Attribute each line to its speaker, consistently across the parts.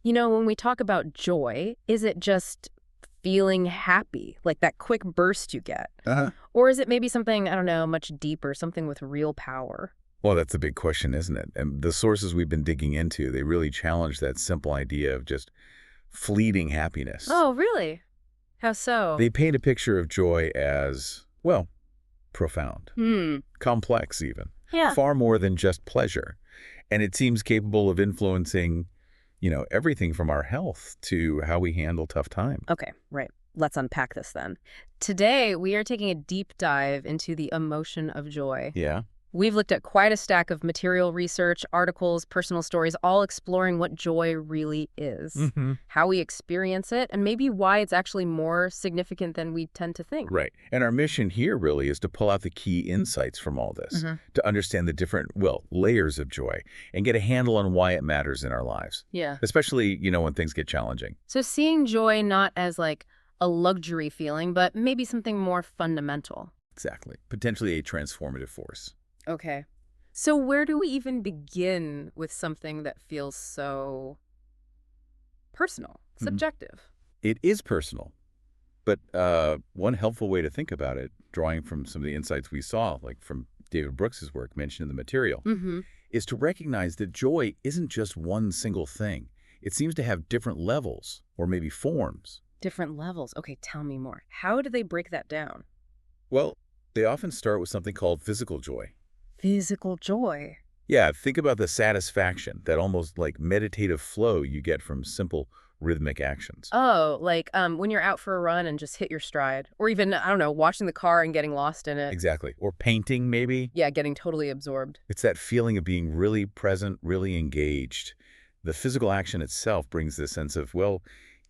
Speaker 1: When we talk about joy, is it just feeling happy, like that quick burst you get?
Speaker 2: Uh-huh.
Speaker 1: Or is it maybe something, I don't know, much deeper, something with real power?
Speaker 2: Well, that's a big question, isn't it? And the sources we've been digging into, they really challenge that simple idea of just fleeting happiness.
Speaker 1: Oh, really? How so?
Speaker 2: They paint a picture of joy as, well, profound,
Speaker 1: Hmm.
Speaker 2: complex even,
Speaker 1: Yeah.
Speaker 2: far more than just pleasure. And it seems capable of influencing, everything from our health to how we handle tough times.
Speaker 1: Okay, right. Let's unpack this then. Today, we are taking a deep dive into the emotion of joy.
Speaker 2: Yeah.
Speaker 1: We've looked at quite a stack of material research, articles, personal stories, all exploring what joy really is,
Speaker 2: Mm-hmm.
Speaker 1: how we experience it, and maybe why it's actually more significant than we tend to think.
Speaker 2: Right. And our mission here really is to pull out the key insights from all this,
Speaker 1: Hmm.
Speaker 2: to understand the different, well, layers of joy and get a handle on why it matters in our lives,
Speaker 1: Yeah.
Speaker 2: especially, when things get challenging.
Speaker 1: So seeing joy not as like a luxury feeling, but maybe something more fundamental.
Speaker 2: Exactly. Potentially a transformative force.
Speaker 1: Okay. So where do we even begin with something that feels so personal,
Speaker 2: Mhm.
Speaker 1: subjective?
Speaker 2: It is personal, but one helpful way to think about it, drawing from some of the insights we saw, like from David Brooks's work mentioned in the material,
Speaker 1: Mm-hmm.
Speaker 2: is to recognize that joy isn't just one single thing. It seems to have different levels or maybe forms.
Speaker 1: Different levels. Okay, tell me more. How do they break that down?
Speaker 2: Well, they often start with something called physical joy.
Speaker 1: Physical joy.
Speaker 2: Yeah, think about the satisfaction, that almost like meditative flow you get from simple rhythmic actions.
Speaker 1: Oh, like when you're out for a run and just hit your stride. Or even, I don't know, washing the car and getting lost in it.
Speaker 2: Exactly. Or painting, maybe.
Speaker 1: Yeah, getting totally absorbed.
Speaker 2: It's that feeling of being really present, really engaged. The physical action itself brings this sense of, well,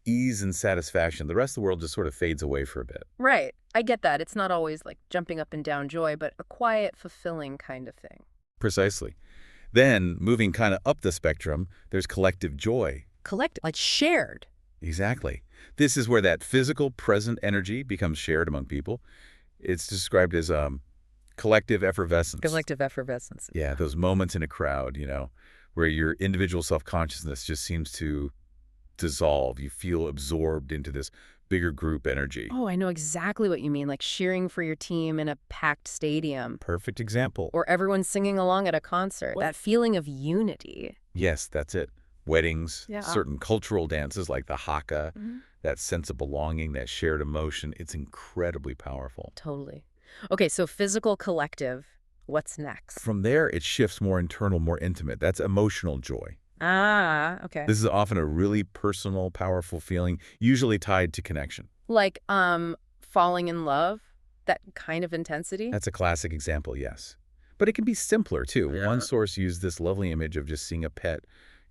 Speaker 2: ease and satisfaction. The rest of the world just sort of fades away for a bit.
Speaker 1: Right. I get that. It's not always like jumping up and down joy, but a quiet, fulfilling kind of thing.
Speaker 2: Precisely. Then, moving kind of up the spectrum, there's collective joy.
Speaker 1: Collect, like shared.
Speaker 2: Exactly. This is where that physical, present energy becomes shared among people. It's described as collective effervescence.
Speaker 1: Collective effervescence.
Speaker 2: Yeah, those moments in a crowd, where your individual self-consciousness just seems to dissolve. You feel absorbed into this bigger group energy.
Speaker 1: Oh, I know exactly what you mean, like cheering for your team in a packed stadium.
Speaker 2: Perfect example.
Speaker 1: Or everyone singing along at a concert.
Speaker 2: What?
Speaker 1: That feeling of unity.
Speaker 2: Yes, that's it. Weddings,
Speaker 1: Yeah.
Speaker 2: certain cultural dances like the haka,
Speaker 1: Hmm.
Speaker 2: that sense of belonging, that shared emotion, it's incredibly powerful.
Speaker 1: Totally. Okay, so physical collective. What's next?
Speaker 2: From there, it shifts more internal, more intimate. That's emotional joy.
Speaker 1: Ah, okay.
Speaker 2: This is often a really personal, powerful feeling, usually tied to connection.
Speaker 1: Like, falling in love? That kind of intensity?
Speaker 2: That's a classic example, yes. But it can be simpler, too.
Speaker 1: Yeah.
Speaker 2: One source used this lovely image of just seeing a pet,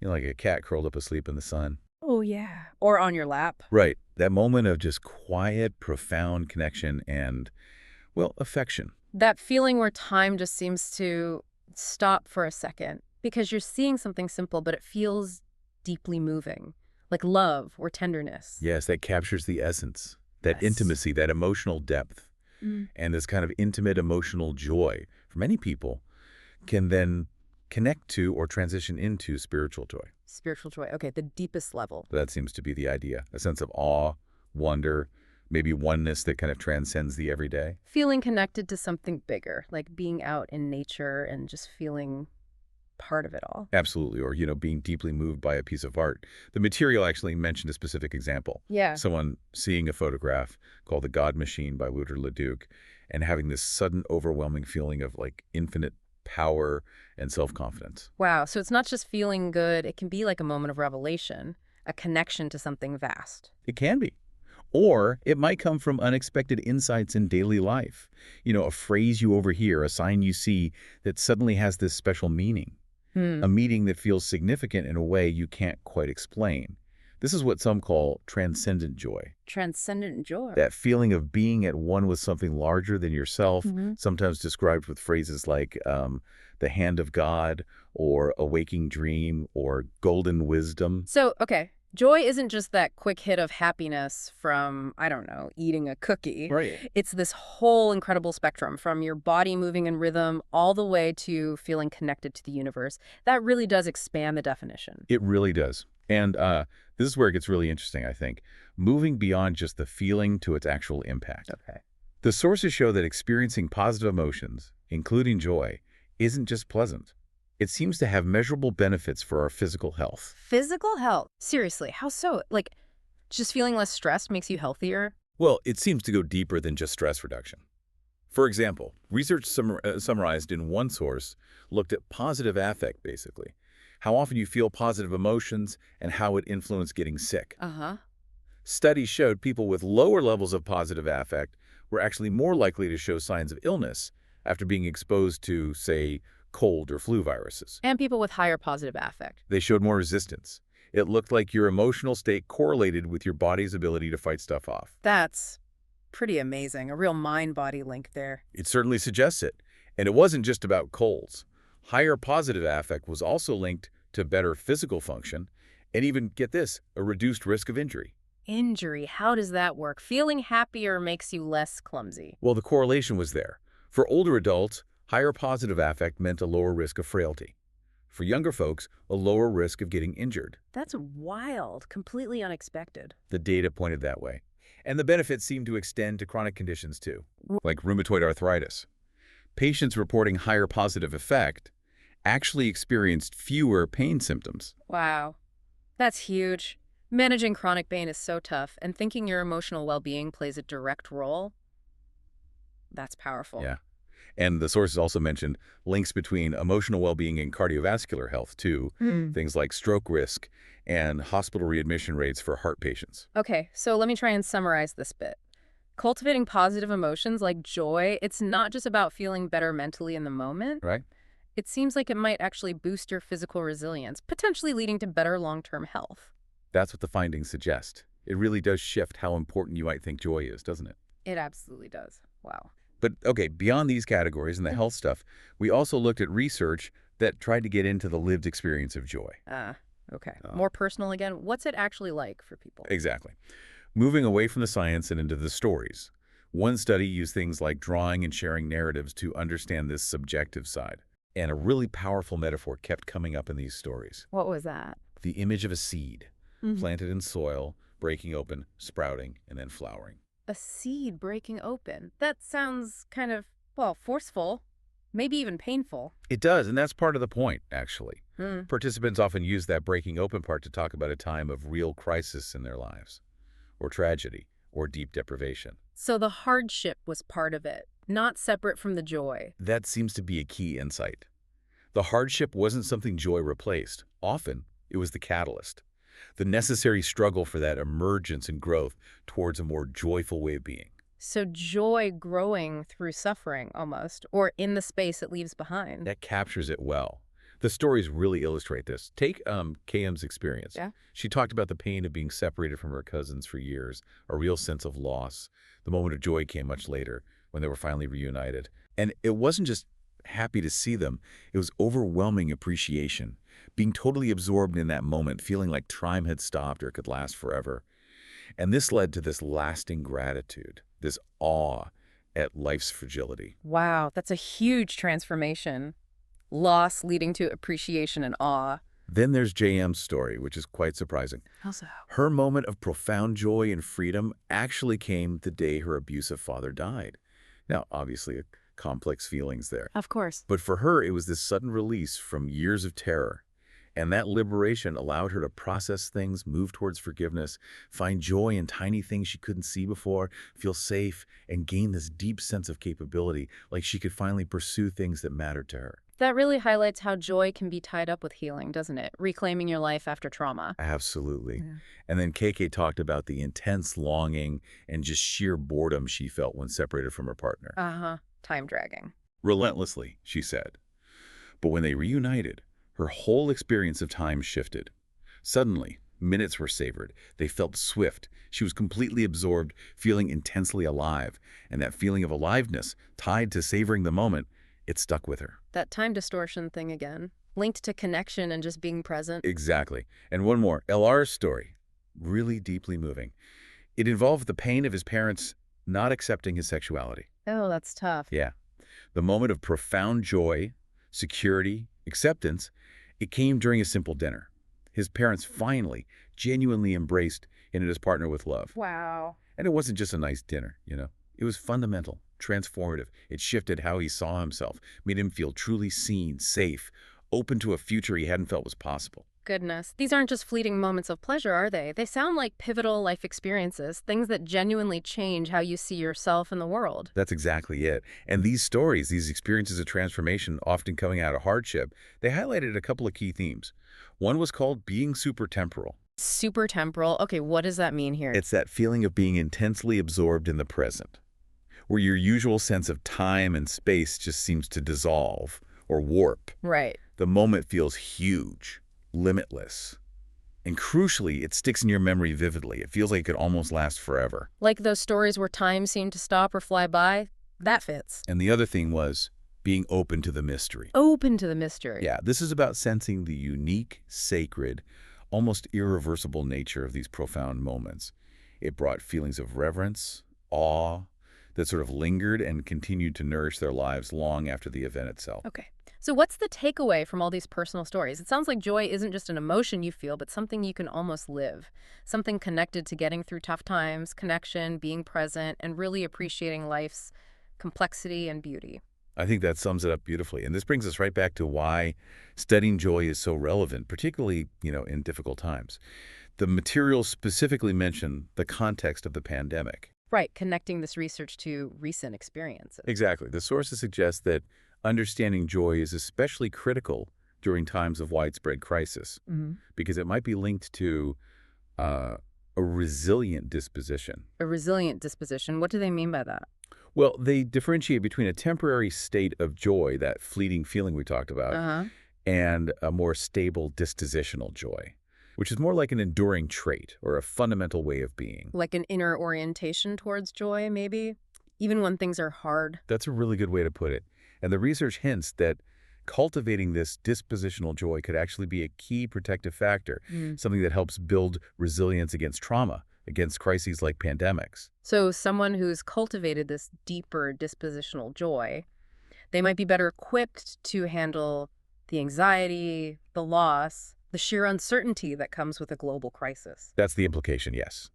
Speaker 2: like a cat curled up asleep in the sun.
Speaker 1: Oh, yeah. Or on your lap.
Speaker 2: Right. That moment of just quiet, profound connection and, well, affection.
Speaker 1: That feeling where time just seems to stop for a second because you're seeing something simple, but it feels deeply moving, like love or tenderness.
Speaker 2: Yes, that captures the essence, that
Speaker 1: Yes.
Speaker 2: intimacy, that emotional depth,
Speaker 1: Mm.
Speaker 2: and this kind of intimate emotional joy for many people can then connect to or transition into spiritual joy.
Speaker 1: Spiritual joy. Okay, the deepest level.
Speaker 2: That seems to be the idea, a sense of awe, wonder, maybe oneness that kind of transcends the everyday.
Speaker 1: Feeling connected to something bigger, like being out in nature and just feeling part of it all.
Speaker 2: Absolutely, or, being deeply moved by a piece of art. The material actually mentioned a specific example.
Speaker 1: Yeah.
Speaker 2: Someone seeing a photograph called The God Machine by Ludwig Leduc and having this sudden overwhelming feeling of like infinite power and self-confidence.
Speaker 1: Wow. So it's not just feeling good. It can be like a moment of revelation, a connection to something vast.
Speaker 2: It can be. Or it might come from unexpected insights in daily life. A phrase you overhear, a sign you see that suddenly has this special meaning.
Speaker 1: Hmm.
Speaker 2: A meaning that feels significant in a way you can't quite explain. This is what some call transcendent joy.
Speaker 1: Transcendent joy.
Speaker 2: That feeling of being at one with something larger than yourself,
Speaker 1: Mhm.
Speaker 2: sometimes described with phrases like the hand of God or a waking dream or golden wisdom.
Speaker 1: So, okay, joy isn't just that quick hit of happiness from, I don't know, eating a cookie.
Speaker 2: Right.
Speaker 1: It's this whole incredible spectrum from your body moving in rhythm all the way to feeling connected to the universe. That really does expand the definition.
Speaker 2: It really does. And this is where it gets really interesting, I think, moving beyond just the feeling to its actual impact.
Speaker 1: Okay.
Speaker 2: The sources show that experiencing positive emotions, including joy, isn't just pleasant. It seems to have measurable benefits for our physical health.
Speaker 1: Physical health. Seriously, how so? Like, just feeling less stressed makes you healthier?
Speaker 2: Well, it seems to go deeper than just stress reduction. For example, research summarized in one source looked at positive affect, basically, how often you feel positive emotions and how it influenced getting sick.
Speaker 1: Uh-huh.
Speaker 2: Studies showed people with lower levels of positive affect were actually more likely to show signs of illness after being exposed to, say, cold or flu viruses.
Speaker 1: And people with higher positive affect.
Speaker 2: They showed more resistance. It looked like your emotional state correlated with your body's ability to fight stuff off.
Speaker 1: That's pretty amazing. A real mind-body link there.
Speaker 2: It certainly suggests it. And it wasn't just about colds. Higher positive affect was also linked to better physical function and even, get this, a reduced risk of injury.
Speaker 1: Injury, how does that work? Feeling happier makes you less clumsy.
Speaker 2: Well, the correlation was there. For older adults, higher positive affect meant a lower risk of frailty. For younger folks, a lower risk of getting injured.
Speaker 1: That's wild. Completely unexpected.
Speaker 2: The data pointed that way. And the benefits seemed to extend to chronic conditions too, like rheumatoid arthritis. Patients reporting higher positive effect actually experienced fewer pain symptoms.
Speaker 1: Wow. That's huge. Managing chronic pain is so tough, and thinking your emotional well-being plays a direct role, that's powerful.
Speaker 2: Yeah. And the sources also mentioned links between emotional well-being and cardiovascular health too, things like stroke risk and hospital readmission rates for heart patients.
Speaker 1: Okay, so let me try and summarize this bit. Cultivating positive emotions like joy, it's not just about feeling better mentally in the moment.
Speaker 2: Right?
Speaker 1: It seems like it might actually boost your physical resilience, potentially leading to better long-term health.
Speaker 2: That's what the findings suggest. It really does shift how important you might think joy is, doesn't it?
Speaker 1: It absolutely does. Wow.
Speaker 2: But okay, beyond these categories and the health stuff, we also looked at research that tried to get into the lived experience of joy.
Speaker 1: Okay.
Speaker 2: Oh.
Speaker 1: More personal again. What's it actually like for people?
Speaker 2: Exactly. Moving away from the science and into the stories. One study used things like drawing and sharing narratives to understand this subjective side. And a really powerful metaphor kept coming up in these stories.
Speaker 1: What was that?
Speaker 2: The image of a seed, planted in soil, breaking open, sprouting, and then flowering.
Speaker 1: A seed breaking open. That sounds kind of, well, forceful, maybe even painful.
Speaker 2: It does, and that's part of the point, actually.
Speaker 1: Hmm.
Speaker 2: Participants often use that breaking open part to talk about a time of real crisis in their lives, or tragedy, or deep deprivation.
Speaker 1: So the hardship was part of it, not separate from the joy.
Speaker 2: That seems to be a key insight. The hardship wasn't something joy replaced. Often, it was the catalyst, the necessary struggle for that emergence and growth towards a more joyful way of being.
Speaker 1: So joy growing through suffering, almost, or in the space it leaves behind.
Speaker 2: That captures it well. The stories really illustrate this. Take KM's experience.
Speaker 1: Yeah.
Speaker 2: She talked about the pain of being separated from her cousins for years, a real sense of loss. The moment of joy came much later, when they were finally reunited. And it wasn't just happy to see them, it was overwhelming appreciation, being totally absorbed in that moment, feeling like time had stopped or could last forever. And this led to this lasting gratitude, this awe at life's fragility.
Speaker 1: Wow, that's a huge transformation. Loss leading to appreciation and awe.
Speaker 2: Then there's JM's story, which is quite surprising.
Speaker 1: How so?
Speaker 2: Her moment of profound joy and freedom actually came the day her abusive father died. Now, obviously, complex feelings there.
Speaker 1: Of course.
Speaker 2: But for her, it was this sudden release from years of terror. And that liberation allowed her to process things, move towards forgiveness, find joy in tiny things she couldn't see before, feel safe, and gain this deep sense of capability, like she could finally pursue things that mattered to her.
Speaker 1: That really highlights how joy can be tied up with healing, doesn't it? Reclaiming your life after trauma.
Speaker 2: Absolutely.
Speaker 1: Yeah.
Speaker 2: And then KK talked about the intense longing and just sheer boredom she felt when separated from her partner.
Speaker 1: Uh-huh. Time dragging.
Speaker 2: Relentlessly, she said. But when they reunited, her whole experience of time shifted. Suddenly, minutes were savored. They felt swift. She was completely absorbed, feeling intensely alive. And that feeling of aliveness, tied to savoring the moment, it stuck with her.
Speaker 1: That time distortion thing again. Linked to connection and just being present.
Speaker 2: Exactly. And one more, LR's story, really deeply moving. It involved the pain of his parents not accepting his sexuality.
Speaker 1: Oh, that's tough.
Speaker 2: Yeah. The moment of profound joy, security, acceptance, it came during a simple dinner. His parents finally, genuinely embraced him and his partner with love.
Speaker 1: Wow.
Speaker 2: And it wasn't just a nice dinner. It was fundamental, transformative. It shifted how he saw himself, made him feel truly seen, safe, open to a future he hadn't felt was possible.
Speaker 1: Goodness. These aren't just fleeting moments of pleasure, are they? They sound like pivotal life experiences, things that genuinely change how you see yourself and the world.
Speaker 2: That's exactly it. And these stories, these experiences of transformation, often coming out of hardship, they highlighted a couple of key themes. One was called being supertemporal.
Speaker 1: Super temporal. Okay, what does that mean here?
Speaker 2: It's that feeling of being intensely absorbed in the present, where your usual sense of time and space just seems to dissolve or warp.
Speaker 1: Right.
Speaker 2: The moment feels huge, limitless. And crucially, it sticks in your memory vividly. It feels like it could almost last forever.
Speaker 1: Like those stories where time seemed to stop or fly by? That fits.
Speaker 2: And the other thing was being open to the mystery.
Speaker 1: Open to the mystery.
Speaker 2: Yeah, this is about sensing the unique, sacred, almost irreversible nature of these profound moments. It brought feelings of reverence, awe, that sort of lingered and continued to nourish their lives long after the event itself.
Speaker 1: Okay. So what's the takeaway from all these personal stories? It sounds like joy isn't just an emotion you feel, but something you can almost live. Something connected to getting through tough times, connection, being present, and really appreciating life's complexity and beauty.
Speaker 2: I think that sums it up beautifully. And this brings us right back to why studying joy is so relevant, particularly, in difficult times. The materials specifically mention the context of the pandemic.
Speaker 1: Right, connecting this research to recent experiences.
Speaker 2: Exactly. The sources suggest that understanding joy is especially critical during times of widespread crisis because it might be linked to a resilient disposition.
Speaker 1: A resilient disposition. What do they mean by that?
Speaker 2: Well, they differentiate between a temporary state of joy, that fleeting feeling we talked about,
Speaker 1: Uh-huh.
Speaker 2: and a more stable dispositional joy, which is more like an enduring trait or a fundamental way of being.
Speaker 1: Like an inner orientation towards joy, maybe? Even when things are hard.
Speaker 2: That's a really good way to put it. And the research hints that cultivating this dispositional joy could actually be a key protective factor, something that helps build resilience against trauma, against crises like pandemics.
Speaker 1: So someone who's cultivated this deeper dispositional joy, they might be better equipped to handle the anxiety, the loss, the sheer uncertainty that comes with a global crisis.
Speaker 2: That's the implication, yes.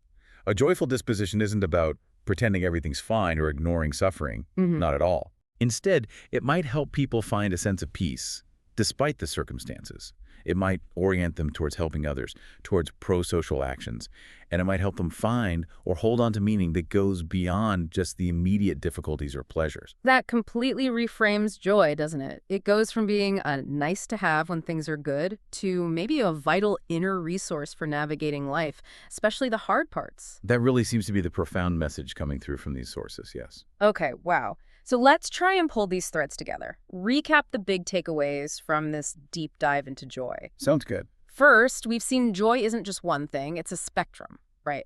Speaker 2: A joyful disposition isn't about pretending everything's fine or ignoring suffering, not at all. Instead, it might help people find a sense of peace, despite the circumstances. It might orient them towards helping others, towards pro-social actions, and it might help them find or hold on to meaning that goes beyond just the immediate difficulties or pleasures.
Speaker 1: That completely reframes joy, doesn't it? It goes from being a nice to have when things are good to maybe a vital inner resource for navigating life, especially the hard parts.
Speaker 2: That really seems to be the profound message coming through from these sources, yes.
Speaker 1: Okay, wow. So let's try and pull these threads together. Recap the big takeaways from this deep dive into joy.
Speaker 2: Sounds good.
Speaker 1: First, we've seen joy isn't just one thing, it's a spectrum, right?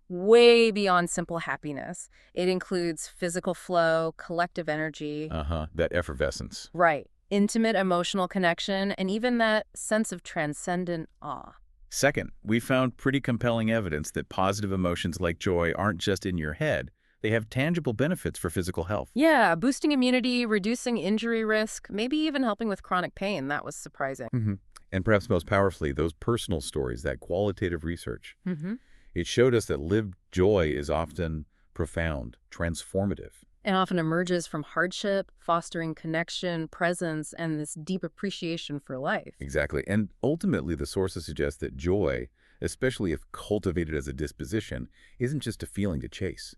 Speaker 1: Way beyond simple happiness. It includes physical flow, collective energy,
Speaker 2: That effervescence.
Speaker 1: right, intimate emotional connection, and even that sense of transcendent awe.
Speaker 2: Second, we found pretty compelling evidence that positive emotions like joy aren't just in your head. They have tangible benefits for physical health.
Speaker 1: Yeah, boosting immunity, reducing injury risk, maybe even helping with chronic pain. That was surprising.
Speaker 2: And perhaps most powerfully, those personal stories, that qualitative research.
Speaker 1: Mm-hmm.
Speaker 2: It showed us that lived joy is often profound, transformative.
Speaker 1: And often emerges from hardship, fostering connection, presence, and this deep appreciation for life.
Speaker 2: Exactly. And ultimately, the sources suggest that joy, especially if cultivated as a disposition, isn't just a feeling to chase.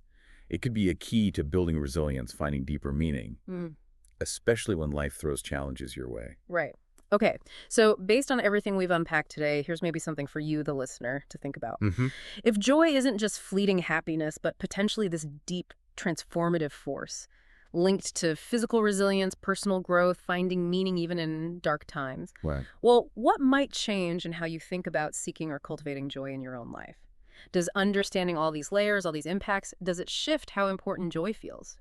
Speaker 2: It could be a key to building resilience, finding deeper meaning, especially when life throws challenges your way.
Speaker 1: Right. Okay, so based on everything we've unpacked today, here's maybe something for you, the listener, to think about. If joy isn't just fleeting happiness, but potentially this deep, transformative force linked to physical resilience, personal growth, finding meaning even in dark times,
Speaker 2: Right.
Speaker 1: well, what might change in how you think about seeking or cultivating joy in your own life? Does understanding all these layers, all these impacts, does it shift how important joy feels?